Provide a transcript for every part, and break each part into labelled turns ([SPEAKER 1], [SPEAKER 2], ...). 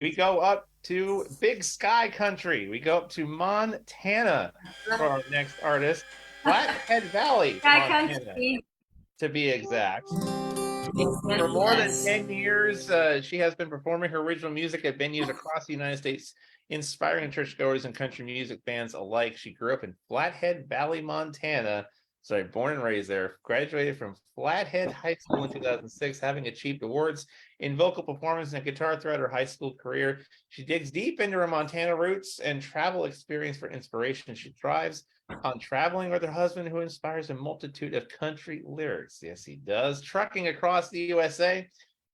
[SPEAKER 1] We go up to Big Sky Country. We go up to Montana for our next artist, Flathead Valley,
[SPEAKER 2] Sky
[SPEAKER 1] Montana,
[SPEAKER 2] Country.
[SPEAKER 1] to be exact.
[SPEAKER 2] Yes,
[SPEAKER 1] For
[SPEAKER 2] yes,
[SPEAKER 1] more than
[SPEAKER 2] yes.
[SPEAKER 1] 10 years, she has been performing her original music at venues across the United States, inspiring churchgoers and country music fans alike. She grew up in Flathead Valley, Montana. Sorry, born and raised there. Graduated from Flathead High School in 2006, having achieved awards in vocal performance and guitar throughout her high school career. She digs deep into her Montana roots and travel experience for inspiration. She thrives on traveling with her husband, who inspires a multitude of country lyrics. Yes, he does. Trucking across the USA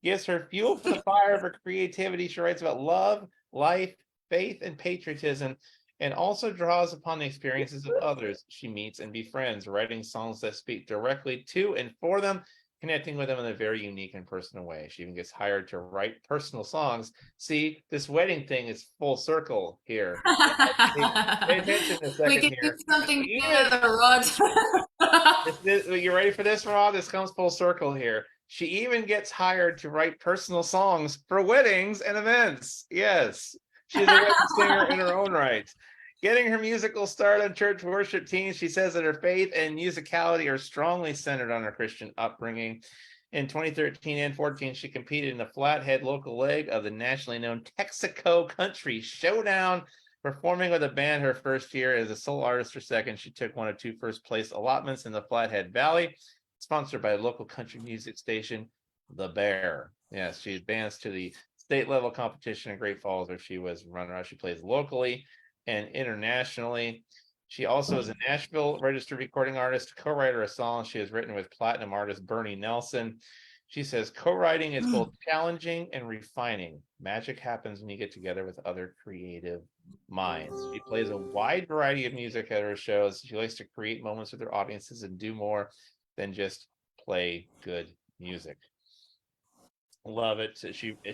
[SPEAKER 1] gives her fuel for the fire of her creativity. She writes about love, life, faith, and patriotism, and also draws upon the experiences of others she meets and befriends, writing songs that speak directly to and for them, connecting with them in a very unique and personal way. She even gets hired to write personal songs. See, this wedding thing is full circle here. Pay attention a
[SPEAKER 2] We
[SPEAKER 1] second
[SPEAKER 2] can do
[SPEAKER 1] here.
[SPEAKER 2] something
[SPEAKER 1] Even
[SPEAKER 2] together, Rod.
[SPEAKER 1] you ready for this, Rob? This comes full circle here. She even gets hired to write personal songs for weddings and events. Yes, she's a wedding singer in her own right. Getting her musical start on church worship teams, she says that her faith and musicality are strongly centered on her Christian upbringing. In 2013 and 14, she competed in the Flathead local leg of the nationally known Texaco Country Showdown, performing with a band her first year as a solo artist. Her second, she took one of two first place allotments in the Flathead Valley, sponsored by a local country music station, The Bear. Yes, she advanced to the state level competition in Great Falls, where she was runner up. She plays locally and internationally. She also is a Nashville registered recording artist, co-writer of songs she has written with platinum artist Bernie Nelson. She says co-writing is both challenging and refining. Magic happens when you get together with other creative minds. She plays a wide variety of music at her shows. She likes to create moments with her audiences and do more than just play good music. Love it.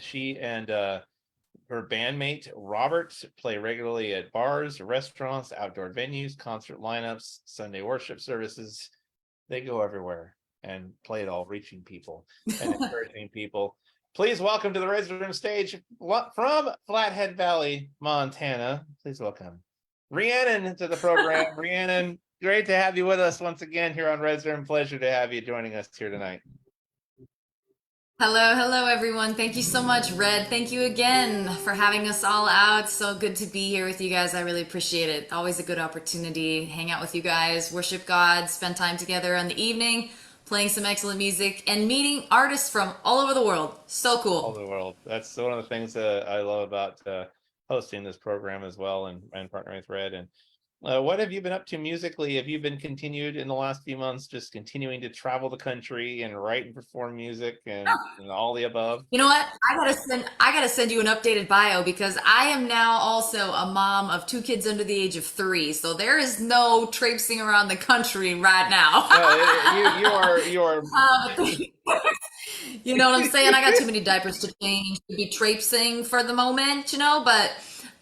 [SPEAKER 1] She and her bandmate Robert play regularly at bars, restaurants, outdoor venues, concert lineups, Sunday worship services. They go everywhere and play it all, reaching people and encouraging people. Please welcome to the Resident stage from Flathead Valley, Montana. Please welcome Rheannon to the program. Rheannon, great to have you with us once again here on Resident. Pleasure to have you joining us here tonight.
[SPEAKER 2] Hello, hello, everyone. Thank you so much, Red. Thank you again for having us all out. So good to be here with you guys. I really appreciate it. Always a good opportunity. Hang out with you guys, worship God, spend time together in the evening, playing some excellent music, and meeting artists from all over the world. So
[SPEAKER 1] All
[SPEAKER 2] cool.
[SPEAKER 1] the world. That's one of the things that I love about hosting this program as well, and partnering with Red. And what have you been up to musically? Have you been continued in the last few months, just continuing to travel the country and write and perform music and all the above?
[SPEAKER 2] You know what? I gotta send you an updated bio because I am now also a mom of two kids under the age of 3. So there is no traipsing around the country right now.
[SPEAKER 1] You are
[SPEAKER 2] But you know what I'm saying? I got too many diapers to change to be traipsing for the moment, but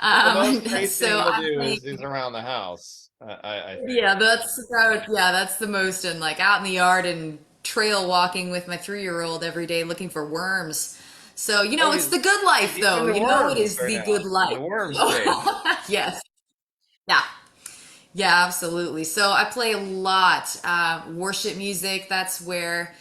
[SPEAKER 1] the most
[SPEAKER 2] so
[SPEAKER 1] tracing you'll
[SPEAKER 2] I'm
[SPEAKER 1] do
[SPEAKER 2] playing.
[SPEAKER 1] is around the house. I think.
[SPEAKER 2] Yeah, that's the most, and like out in the yard and trail walking with my 3-year-old every day looking for worms. So
[SPEAKER 1] Oh,
[SPEAKER 2] it's the good life,
[SPEAKER 1] he's
[SPEAKER 2] though.
[SPEAKER 1] into
[SPEAKER 2] It
[SPEAKER 1] worms
[SPEAKER 2] is
[SPEAKER 1] right
[SPEAKER 2] the
[SPEAKER 1] now.
[SPEAKER 2] good life.
[SPEAKER 1] The worm stage.
[SPEAKER 2] Yes, yeah, yeah, absolutely. So I play a lot worship music. That's where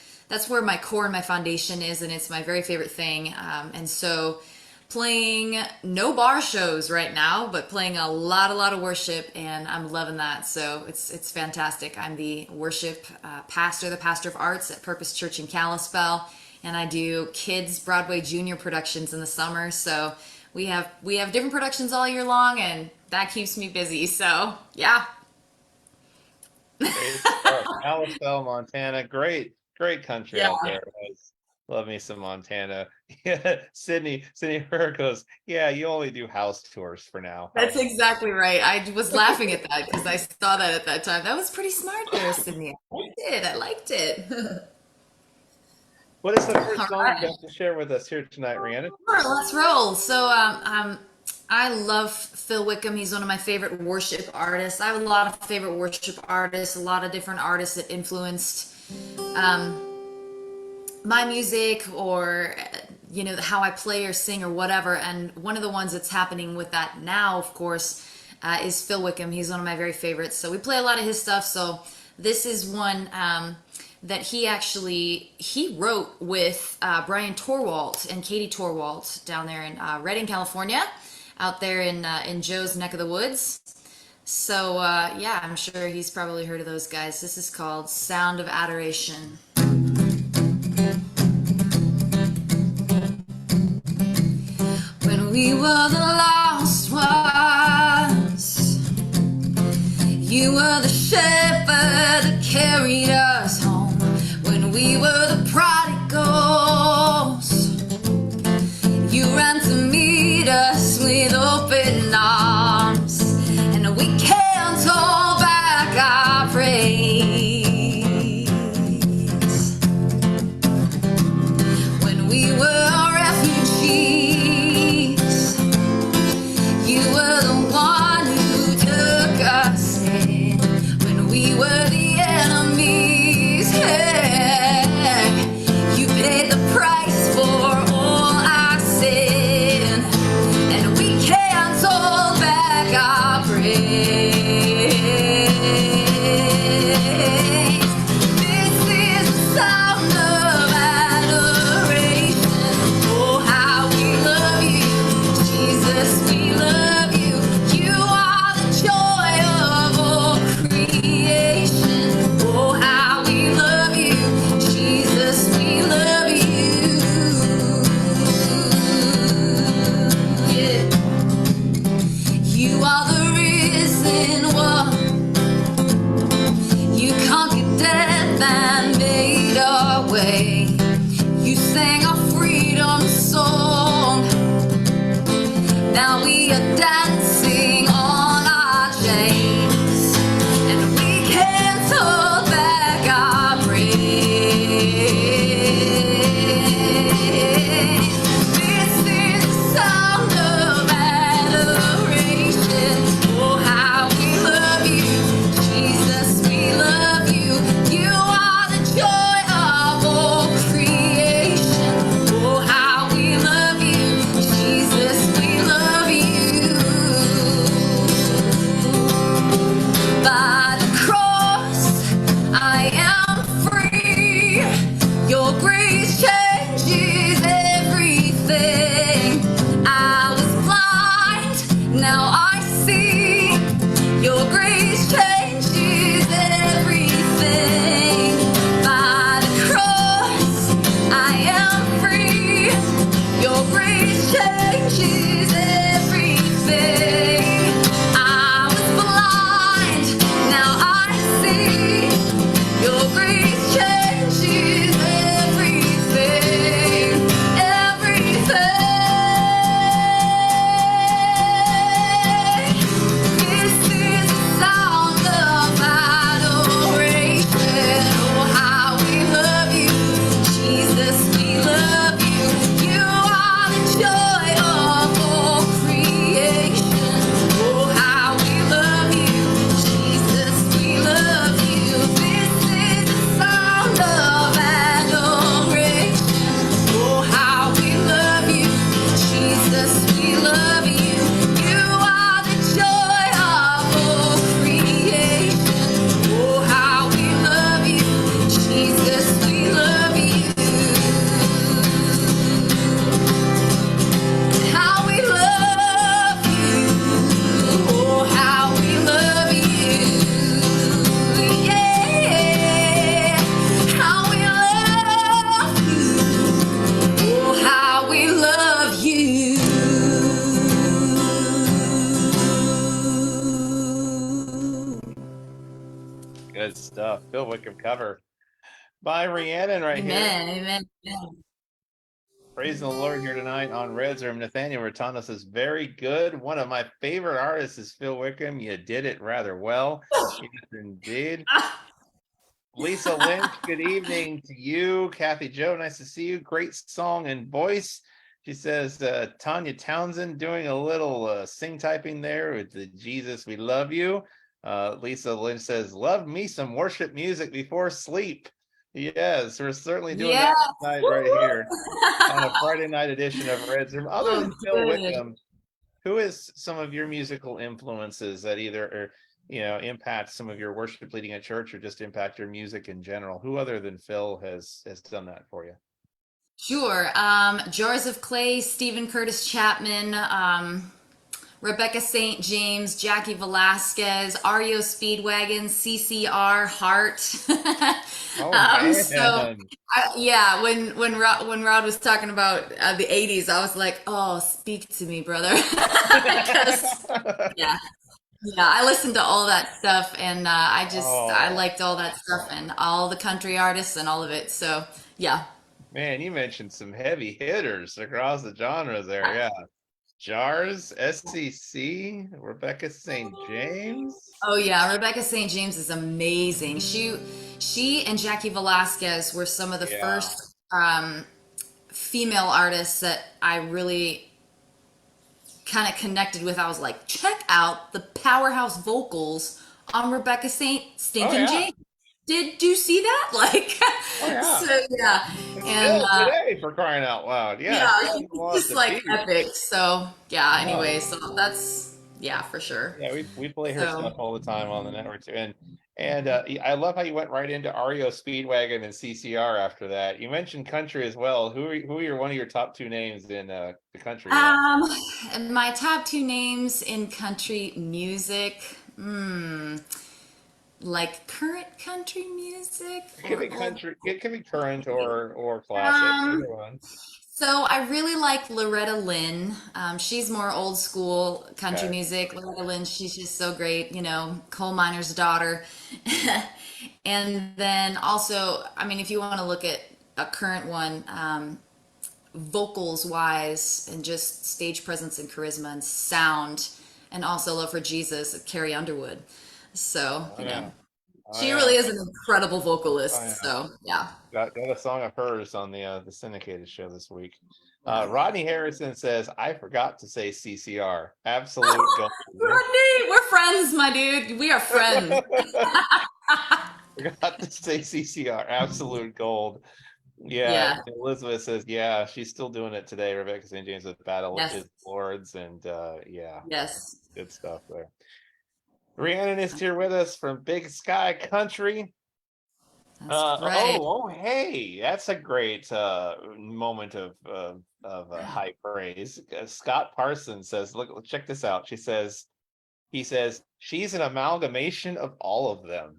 [SPEAKER 2] my core and my foundation is, and it's my very favorite thing. And so playing no bar shows right now, but playing a lot of worship, and I'm loving that. So it's fantastic. I'm the worship pastor, the pastor of arts at Purpose Church in Kalispell, and I do kids Broadway junior productions in the summer. So we have different productions all year long, and that keeps me busy. So yeah.
[SPEAKER 1] Great stuff. Kalispell, Montana. Great country
[SPEAKER 2] Yeah.
[SPEAKER 1] out there. Love me some Montana. Yeah, Sydney Herr goes, yeah, you only do house tours for now. How
[SPEAKER 2] That's
[SPEAKER 1] about
[SPEAKER 2] exactly right. I was laughing at that because I saw that at that time. That was pretty smart there, Sydney. I liked it. I liked it.
[SPEAKER 1] what is the first
[SPEAKER 2] All
[SPEAKER 1] song you
[SPEAKER 2] right.
[SPEAKER 1] got to share with us here tonight, Rhiannon?
[SPEAKER 2] Sure, let's roll. So, I love Phil Wickham. He's one of my favorite worship artists. I have a lot of favorite worship artists, a lot of different artists that influenced um, my music or you know, how I play or sing or whatever. And one of the ones that's happening with that now, of course, is Phil Wickham. He's one of my very favorites. So we play a lot of his stuff. So this is one that he wrote with Brian Torwalt and Katie Torwalt down there in Redding, California, out there in Joe's neck of the woods. So yeah, I'm sure he's probably heard of those guys. This is called Sound of Adoration. When we were the lost ones, you were the shepherd that carried us home. When we were the prodigals, you ran to meet us with open arms, and we can't hold back our praise. When we were refugees, you were the one who took us in. When we were the enemies, yeah, you paid the price for all our sin, and we can't hold back our praise. This is the sound of adoration. Oh, how we love you, Jesus, we love you. You are the joy of all creation. Oh, how we love you, Jesus, we love you. Yeah. You are the risen one. You conquered death and made our way. You sang our freedom song. Now we are dancing on our chains, and we can't hold back our praise. This is the sound of adoration. Oh, how we love you, Jesus, we love you. You are the joy of all creation. Oh, how we love you, Jesus, we love you. By the cross, I am free. Your grace changes everything. I was blind, now I see. Your grace changes everything. By the cross, I am free. Your grace changes everything. I was blind, now I see. Your grace changes everything, everything. This is the sound of adoration. Oh, how we love you, Jesus, we love you. You are the joy of all creation. Oh, how we love you, Jesus, we love you. This is the sound of adoration. Oh, how we love you, Jesus, we love you. You are the joy of all creation. Oh, how we love you, Jesus, we love you. How we love you. Oh, how we love you. Yeah. How we love you. Oh, how we love you.
[SPEAKER 1] Good stuff. Phil Wickham cover by Rhiannon right here.
[SPEAKER 2] Amen. Amen. Amen.
[SPEAKER 1] Praising the Lord here tonight on Red's Room. Nathaniel Rotana says, very good. One of my favorite artists is Phil Wickham. You did it rather well. Yes, indeed. Lisa Lynch, good evening to you. Kathy Joe, nice to see you. Great song and voice. She says, Tanya Townsend doing a little sing typing there with the Jesus, we love you. Lisa Lynch says, love me some worship music before sleep. Yes, we're certainly doing
[SPEAKER 2] Yeah.
[SPEAKER 1] that tonight right here on a Friday night edition of Red's Room. Other
[SPEAKER 2] Oh,
[SPEAKER 1] than Phil
[SPEAKER 2] good.
[SPEAKER 1] Wickham, who is some of your musical influences that either impact some of your worship leading at church or just impact your music in general? Who other than Phil has done that for you?
[SPEAKER 2] Sure. Jars of Clay, Stephen Curtis Chapman, Rebecca St. James, Jackie Velasquez, REO Speedwagon, CCR, Heart.
[SPEAKER 1] Oh
[SPEAKER 2] So
[SPEAKER 1] man.
[SPEAKER 2] yeah, when Rod was talking about the '80s, I was like, oh, speak to me, brother, because yeah, yeah, I listened to all that stuff, and I
[SPEAKER 1] Oh
[SPEAKER 2] liked all that stuff and all the country artists and all of it. So yeah.
[SPEAKER 1] man, you mentioned some heavy hitters across the genres there. Yeah. Jars, SCC, Rebecca St. James.
[SPEAKER 2] Oh yeah, Rebecca St. James is amazing. She and Jackie Velasquez were some of the
[SPEAKER 1] Yeah.
[SPEAKER 2] first female artists that I really kind of connected with. I was like, check out the powerhouse vocals on Rebecca St.
[SPEAKER 1] Oh
[SPEAKER 2] Stinkin'
[SPEAKER 1] yeah.
[SPEAKER 2] James. Did you see that? Like,
[SPEAKER 1] Oh yeah.
[SPEAKER 2] so yeah,
[SPEAKER 1] And
[SPEAKER 2] and
[SPEAKER 1] still today, for crying out loud. Yeah,
[SPEAKER 2] yeah,
[SPEAKER 1] she hasn't
[SPEAKER 2] it's
[SPEAKER 1] lost
[SPEAKER 2] just
[SPEAKER 1] a
[SPEAKER 2] like
[SPEAKER 1] beat.
[SPEAKER 2] epic. So yeah.
[SPEAKER 1] No.
[SPEAKER 2] Anyway, so that's yeah for sure.
[SPEAKER 1] Yeah, we play her
[SPEAKER 2] So.
[SPEAKER 1] stuff all the time on the network too. And I love how you went right into REO Speedwagon and CCR after that. You mentioned country as well. Who are your one of your top two names in the country realm?
[SPEAKER 2] Um, my top two names in country music, like current country music
[SPEAKER 1] It can
[SPEAKER 2] or
[SPEAKER 1] be
[SPEAKER 2] old.
[SPEAKER 1] country, it can be current or classic,
[SPEAKER 2] Um,
[SPEAKER 1] either one.
[SPEAKER 2] so I really like Loretta Lynn. She's more old school country
[SPEAKER 1] Okay.
[SPEAKER 2] music. Loretta Lynn, she's just so great, coal miner's daughter. And then also, I mean, if you want to look at a current one, vocals wise and just stage presence and charisma and sound and also love for Jesus, Carrie Underwood. So,
[SPEAKER 1] Oh yeah. Oh
[SPEAKER 2] she
[SPEAKER 1] yeah.
[SPEAKER 2] really is an incredible
[SPEAKER 1] Oh
[SPEAKER 2] vocalist.
[SPEAKER 1] yeah.
[SPEAKER 2] So, yeah.
[SPEAKER 1] Got a song of hers on the syndicated show this week. Rodney Harrison says, "I forgot to say CCR. Absolute gold."
[SPEAKER 2] Rodney, we're friends, my dude. We are friends.
[SPEAKER 1] Forgot to say CCR. Absolute gold. Yeah,
[SPEAKER 2] Yeah.
[SPEAKER 1] Elizabeth says, yeah, she's still doing it today. Rebecca St. James with Battle
[SPEAKER 2] Yes.
[SPEAKER 1] is Lords, and yeah,
[SPEAKER 2] Yes.
[SPEAKER 1] good stuff there. Rhiannon is here with us from Big Sky Country.
[SPEAKER 2] That's right.
[SPEAKER 1] Hey, that's a great moment of high praise. Scott Parsons says, look, check this out. He says she's an amalgamation of all of them.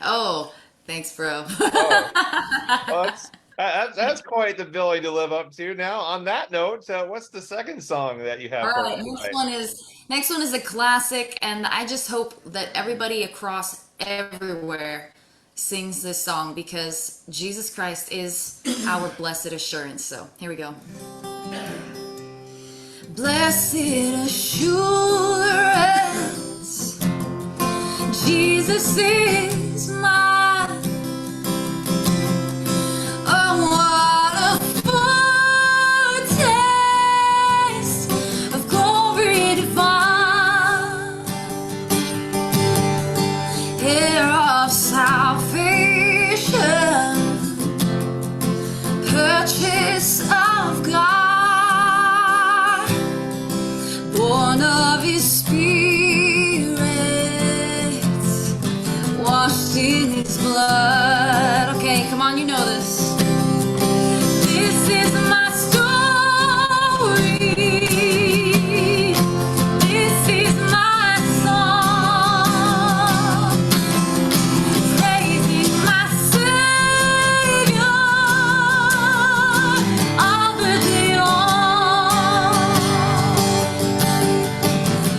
[SPEAKER 2] Oh, thanks, bro.
[SPEAKER 1] Oh, well, that's quite the billing to live up to. Now, on that note, what's the second song that you
[SPEAKER 2] All
[SPEAKER 1] have for us
[SPEAKER 2] right,
[SPEAKER 1] tonight?
[SPEAKER 2] next one is a classic, and I just hope that everybody across everywhere sings this song because Jesus Christ is our blessed assurance. So here we go. Blessed assurance, Jesus is mine. Oh, what a foretaste of glory divine, heir of salvation, purchase of God, born of His Spirit, washed in His blood. Okay, come on, you know this. This is my story. This is my song. Praising my Savior all the day long.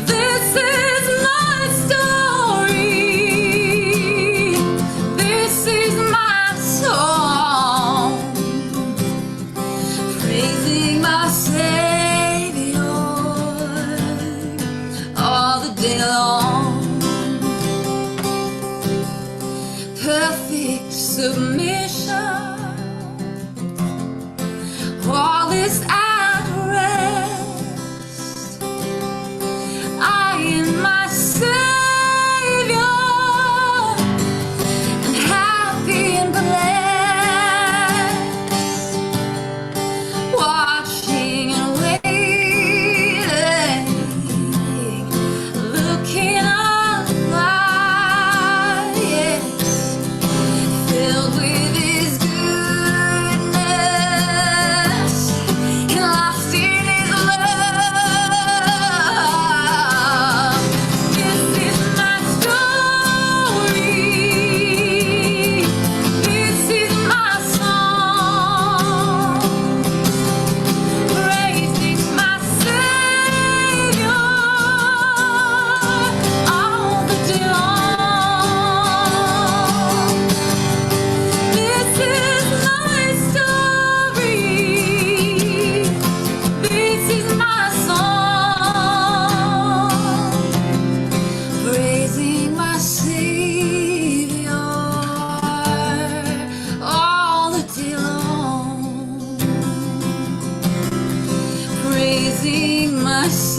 [SPEAKER 2] This is my story. This is my song.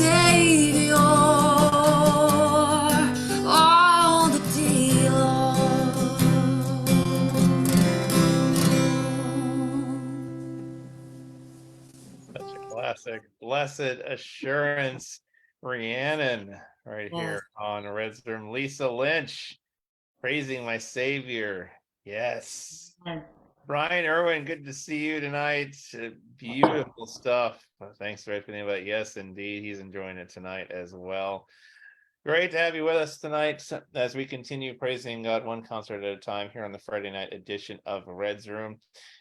[SPEAKER 2] Savior all the day long.
[SPEAKER 1] Such a classic. Blessed Assurance, Rhiannon, right
[SPEAKER 2] Yes.
[SPEAKER 1] here on Red's Room. Lisa Lynch, praising my Savior. Yes. Brian Irwin, good to see you tonight. Beautiful stuff. Thanks for opening about. Yes, indeed. He's enjoying it tonight as well. Great to have you with us tonight as we continue praising God one concert at a time here on the Friday night edition of Red's Room.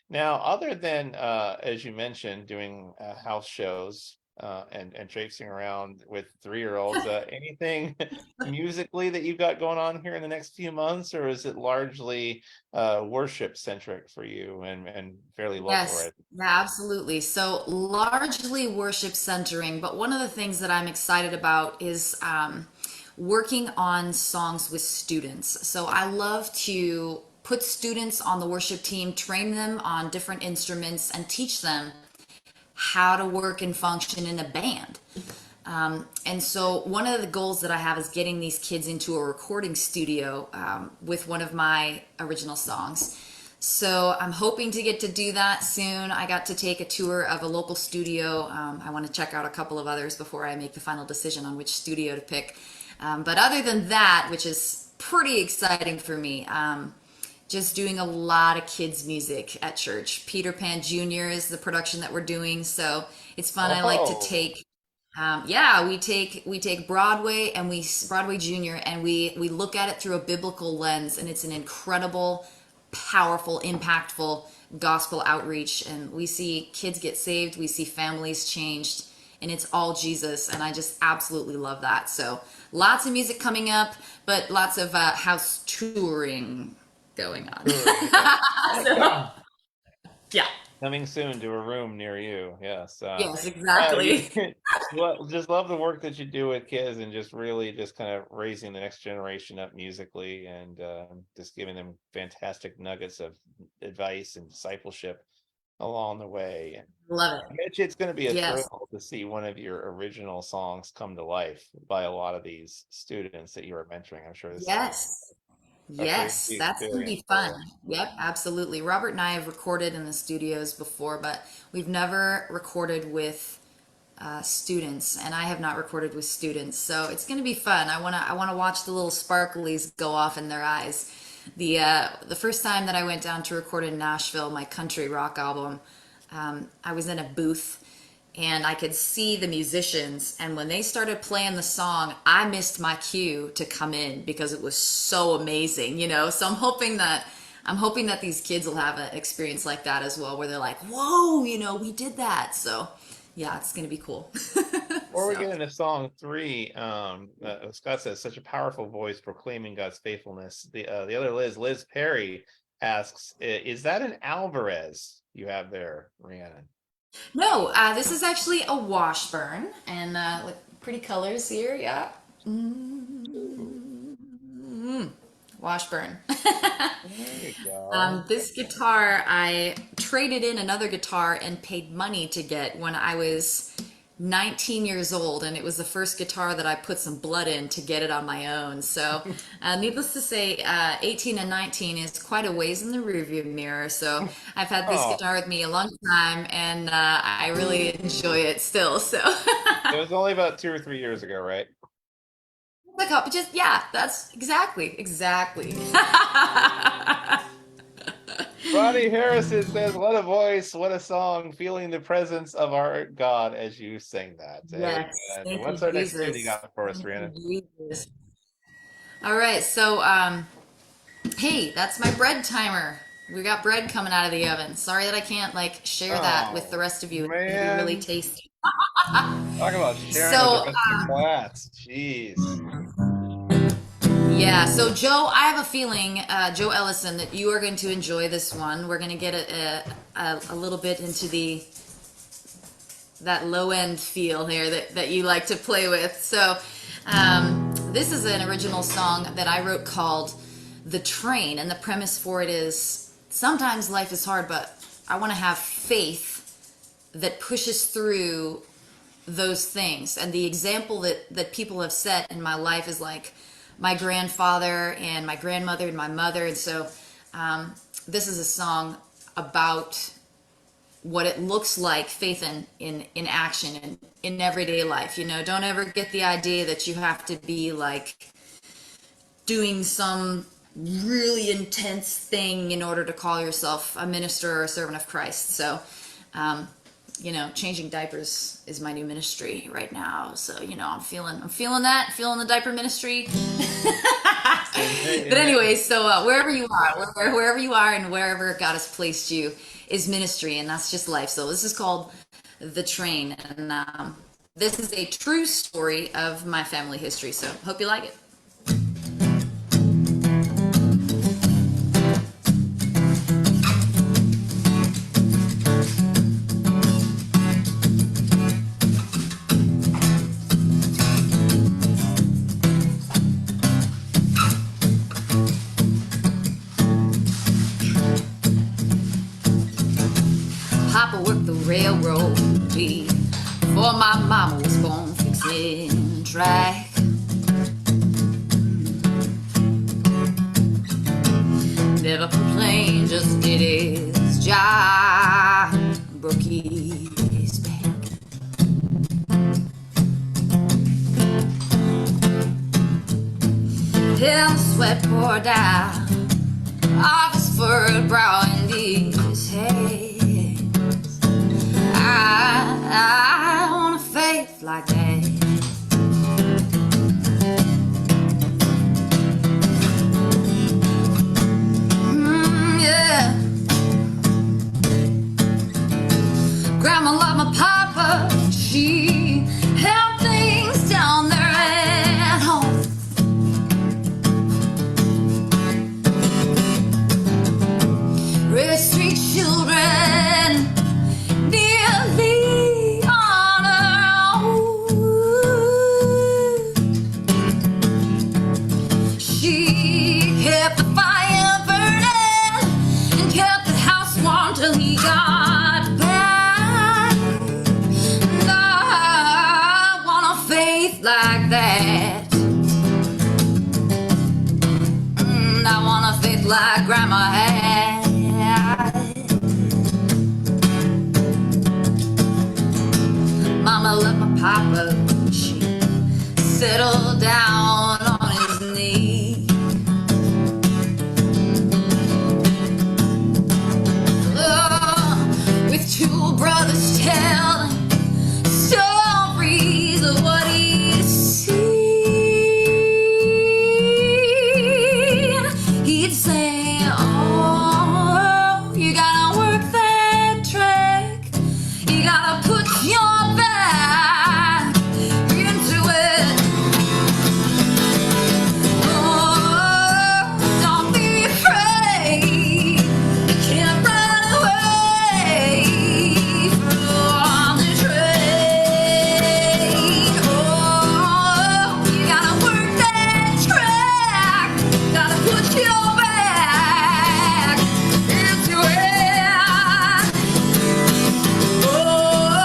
[SPEAKER 1] Now, other than, as you mentioned, doing house shows and traipsing around with 3-year-olds, anything musically that you've got going on here in the next few months, or is it largely worship centric for you and fairly local,
[SPEAKER 2] Yes,
[SPEAKER 1] right?
[SPEAKER 2] yeah, absolutely. So largely worship centering, but one of the things that I'm excited about is working on songs with students. So I love to put students on the worship team, train them on different instruments, and teach them how to work and function in a band. And so one of the goals that I have is getting these kids into a recording studio with one of my original songs. So I'm hoping to get to do that soon. I got to take a tour of a local studio. I want to check out a couple of others before I make the final decision on which studio to pick. But other than that, which is pretty exciting for me, just doing a lot of kids music at church. Peter Pan Jr. is the production that we're doing, so it's fun. I like to
[SPEAKER 1] Oh,
[SPEAKER 2] take yeah, we take Broadway and Broadway Junior, and we look at it through a biblical lens, and it's an incredible, powerful, impactful gospel outreach, and we see kids get saved, we see families changed, and it's all Jesus, and I just absolutely love that. So lots of music coming up, but lots of house touring going on.
[SPEAKER 1] touring, yeah.
[SPEAKER 2] So, yeah.
[SPEAKER 1] Coming soon to a room near you. Yes.
[SPEAKER 2] Yes,
[SPEAKER 1] You
[SPEAKER 2] exactly.
[SPEAKER 1] well, just love the work that you do with kids and just really just kind of raising the next generation up musically and just giving them fantastic nuggets of advice and discipleship along the way. And
[SPEAKER 2] Love
[SPEAKER 1] I
[SPEAKER 2] it.
[SPEAKER 1] bet you it's going to be a
[SPEAKER 2] Yes.
[SPEAKER 1] thrill to see one of your original songs come to life by a lot of these students that you are mentoring. I'm sure this is
[SPEAKER 2] Yes.
[SPEAKER 1] a
[SPEAKER 2] Yes,
[SPEAKER 1] crazy
[SPEAKER 2] that's gonna
[SPEAKER 1] experience
[SPEAKER 2] be
[SPEAKER 1] for
[SPEAKER 2] fun.
[SPEAKER 1] you.
[SPEAKER 2] Yep, absolutely. Robert and I have recorded in the studios before, but we've never recorded with students, and I have not recorded with students. So it's gonna be fun. I wanna watch the little sparklies go off in their eyes. The first time that I went down to record in Nashville, my country rock album, I was in a booth and I could see the musicians. And when they started playing the song, I missed my cue to come in because it was so amazing, you know. So I'm hoping that these kids will have an experience like that as well, where they're like, "Whoa, you know, we did that." So yeah, it's gonna be cool.
[SPEAKER 1] Before we
[SPEAKER 2] So
[SPEAKER 1] get into song three, Scott says such a powerful voice proclaiming God's faithfulness. The other Liz Perry asks, is that an Alvarez you have there, Rhiannon?
[SPEAKER 2] no, this is actually a Washburn, and with pretty colors here. Yeah,
[SPEAKER 1] Ooh,
[SPEAKER 2] Washburn.
[SPEAKER 1] there you go.
[SPEAKER 2] This guitar, I traded in another guitar and paid money to get when I was 19 years old, and it was the first guitar that I put some blood in to get it on my own. So, needless to say, 18 and 19 is quite a ways in the rearview mirror. So, I've had this
[SPEAKER 1] Oh,
[SPEAKER 2] guitar with me a long time, and I really enjoy it still. So,
[SPEAKER 1] it was only about 2 or 3 years ago, right?
[SPEAKER 2] the cup, just yeah, that's exactly.
[SPEAKER 1] Ronnie Harrison says, what a voice, what a song, feeling the presence of our God as you sing that.
[SPEAKER 2] Yes,
[SPEAKER 1] Amen.
[SPEAKER 2] thank you,
[SPEAKER 1] What's our next tune you
[SPEAKER 2] Jesus.
[SPEAKER 1] got for us,
[SPEAKER 2] Thank
[SPEAKER 1] Rhiannon?
[SPEAKER 2] you, Jesus. All right, so hey, that's my bread timer. We got bread coming out of the oven. Sorry that I can't like share that with the
[SPEAKER 1] Oh,
[SPEAKER 2] rest of you. It's gonna be really
[SPEAKER 1] man.
[SPEAKER 2] tasty.
[SPEAKER 1] Talk about sharing with the
[SPEAKER 2] So
[SPEAKER 1] rest of the class. Jeez.
[SPEAKER 2] yeah, so Joe, I have a feeling, Joe Ellison, that you are going to enjoy this one. We're going to get a little bit into the that low end feel here that you like to play with. So this is an original song that I wrote called The Train, and the premise for it is sometimes life is hard, but I want to have faith that pushes through those things. And the example that people have set in my life is like my grandfather and my grandmother and my mother. And so um, this is a song about what it looks like, faith in action and in everyday life. You know, don't ever get the idea that you have to be like doing some really intense thing in order to call yourself a minister or a servant of Christ. So, um, you know, changing diapers is my new ministry right now. So, you know, I'm feeling the diaper ministry. But
[SPEAKER 1] Amen.
[SPEAKER 2] anyway, so wherever you are, wherever you are, and wherever God has placed you is ministry, and that's just life. So this is called The Train, and this is a true story of my family history. So hope you like it. Papa worked the railroad before my mama was born, fixing track. Never complained, just did his job. Broke his back. Till the sweat poured down off his furrowed brow and his hands. I want a faith like that. Yeah. Grandma loved my papa. She held things down there at home. Raised three children nearly on her own. She kept the fire burning and kept the house warm till he got back. And I want a faith like that. I want a faith like Grandma had. Mama loved my papa. She settled down on his knee. Oh, with two brothers telling stories of what he'd seen. He'd say, oh, you gotta work that track. You gotta put your back into it. Oh, don't be afraid. You can't run away from the train. Oh, you gotta work that track. Gotta put your back into it. Oh,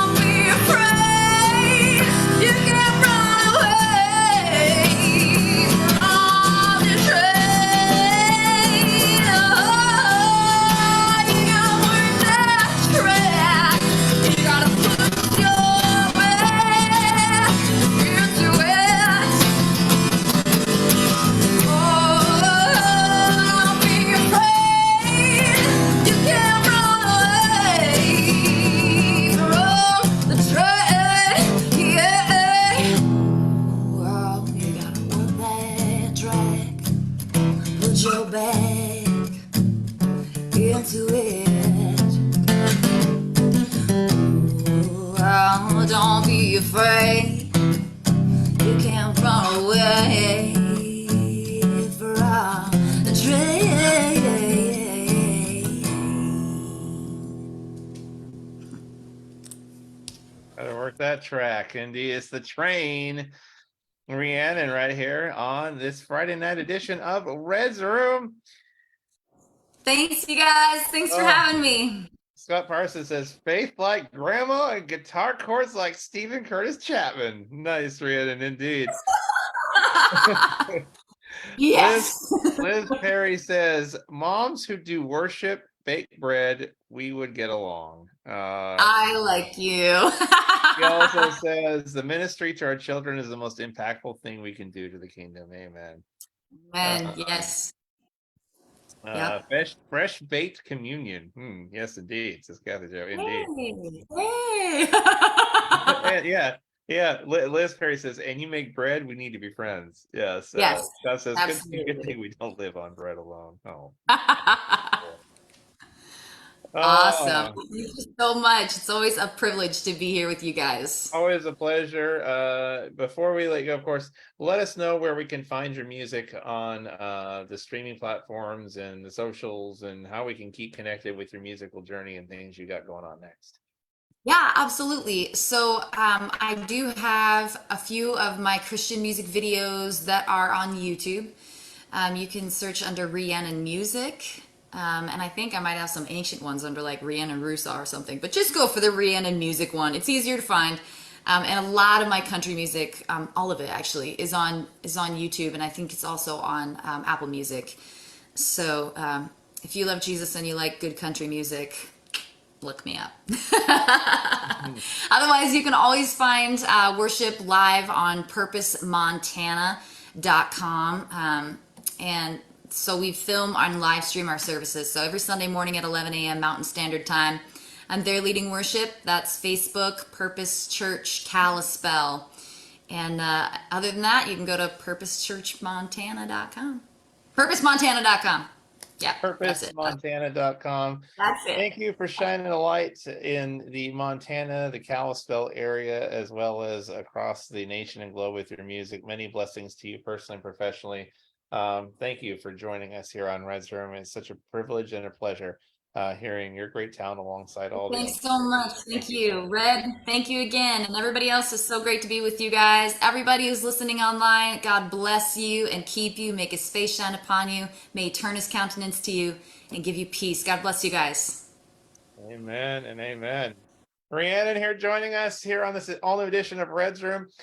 [SPEAKER 2] don't be afraid. You can't run away from the train. Oh, you gotta work that track. You gotta put your back into it. Oh, don't be afraid. You can't run away from the train. Yeah. Oh, you gotta work that track. Put your back into it. Oh, don't be afraid. You can't run away from the train.
[SPEAKER 1] Gotta work that track. Indeed, it's The Train. Rhiannon right here on this Friday night edition of Red's Room.
[SPEAKER 2] Thanks, you guys. Thanks for
[SPEAKER 1] Oh,
[SPEAKER 2] having me.
[SPEAKER 1] Scott Parsons says faith like grandma and guitar chords like Stephen Curtis Chapman. Nice, Rhiannon, indeed. Liz
[SPEAKER 2] Yes.
[SPEAKER 1] Liz Perry says moms who do worship bake bread, we would get along.
[SPEAKER 2] I like you.
[SPEAKER 1] He also says the ministry to our children is the most impactful thing we can do to the kingdom. Amen.
[SPEAKER 2] Man,
[SPEAKER 1] Um,
[SPEAKER 2] yes. Yep.
[SPEAKER 1] fresh baked communion. Yes, indeed, says Kathy Joe. Indeed.
[SPEAKER 2] Hey. Hey.
[SPEAKER 1] And yeah. Liz Perry says, and you make bread, we need to be friends. Yes.
[SPEAKER 2] Yes,
[SPEAKER 1] Scott says, good
[SPEAKER 2] absolutely.
[SPEAKER 1] thing we don't live on bread alone. Oh.
[SPEAKER 2] Awesome.
[SPEAKER 1] Oh,
[SPEAKER 2] Thank you so much. It's always a privilege to be here with you guys.
[SPEAKER 1] always a pleasure. Before we let go, of course, let us know where we can find your music on the streaming platforms and the socials, and how we can keep connected with your musical journey and things you got going on next.
[SPEAKER 2] Yeah, absolutely. So, I do have a few of my Christian music videos that are on YouTube. You can search under Rhiannon Music. And I think I might have some ancient ones under like Rhiannon Rusa or something, but just go for the Rhiannon Music one. It's easier to find. And a lot of my country music, all of it actually, is on YouTube, and I think it's also on Apple Music. So if you love Jesus and you like good country music, look me up.
[SPEAKER 1] Mhm.
[SPEAKER 2] Otherwise, you can always find worship live on purposemontana.com. And so we film and live stream our services. So every Sunday morning at 11 a.m. Mountain Standard Time, I'm there leading worship. That's Facebook, Purpose Church Kalispell. And other than that, you can go to purposechurchmontana.com. Purposemontana.com. Yeah, that's it.
[SPEAKER 1] PurposeMontana.com.
[SPEAKER 2] That's it.
[SPEAKER 1] Thank you for shining a light in the Montana, the Kalispell area, as well as across the nation and globe with your music. Many blessings to you personally and professionally. Thank you for joining us here on Red's Room. It's such a privilege and a pleasure hearing your great talent alongside all the
[SPEAKER 2] Thanks
[SPEAKER 1] others.
[SPEAKER 2] so much.
[SPEAKER 1] Thank
[SPEAKER 2] Thank
[SPEAKER 1] you.
[SPEAKER 2] you. Red, thank you again. And everybody else, is so great to be with you guys. Everybody who's listening online, God bless you and keep you, make his face shine upon you. May he turn his countenance to you and give you peace. God bless you guys.
[SPEAKER 1] Amen and amen. Rhiannon here joining us here on this all new edition of Red's Room.